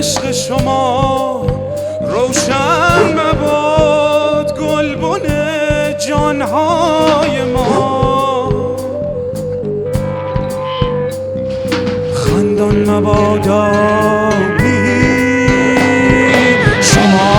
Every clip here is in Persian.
عشق شما روشن مباد گلبن جانهای ما، خندان مبادا بی شما.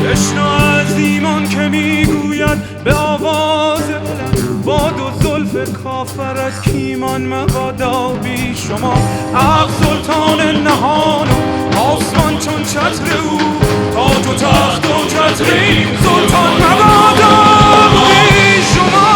بشنو از ایمان که میگوید به آواز بلند، باد و زلف کافرت کیمان مبادا بی شما. عقل سلطان نهان و آسمان چون چتر او، تاج و تخت و چتری سلطان مبادا بی شما.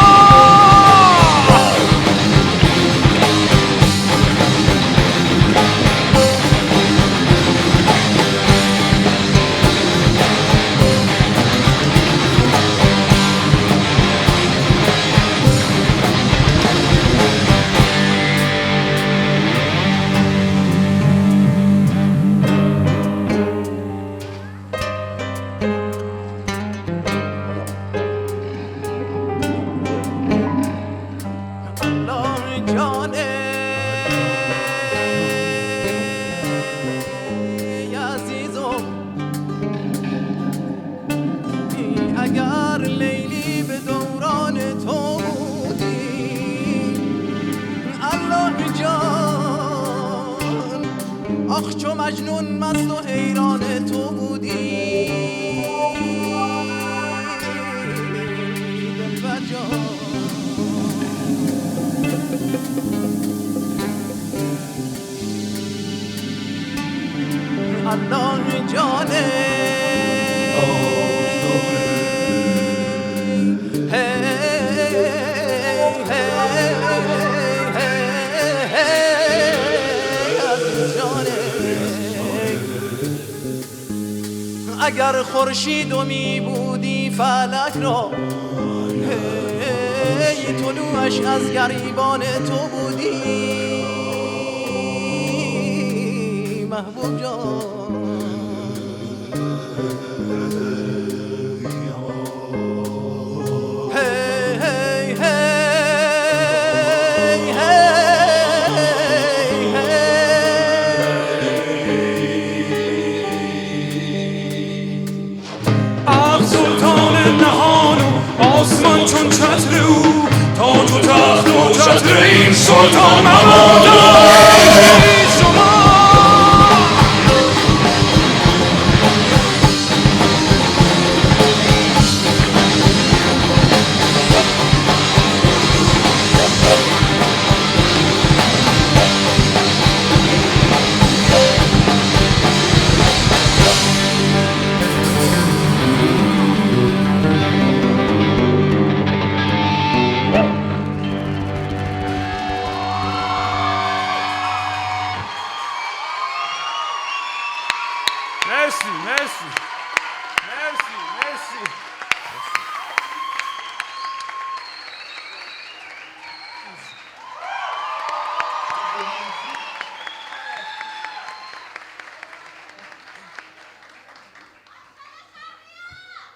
اگر لیلی به دوران تو بودی الله جان، آخ چو مجنون مست و حیران تو بودی دلبر جان. الله جانه اگر خورشید و می بودی فلک را، طلوعش از گریبان تو بودی محبوب جان. آسمان چون چتر او، تاج و تخت و چتر این سلطان مبادا بی شما. مرسی مرسی مرسی مرسی.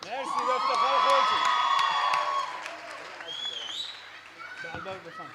مرسی به افتخار خودتون. بله بفهم.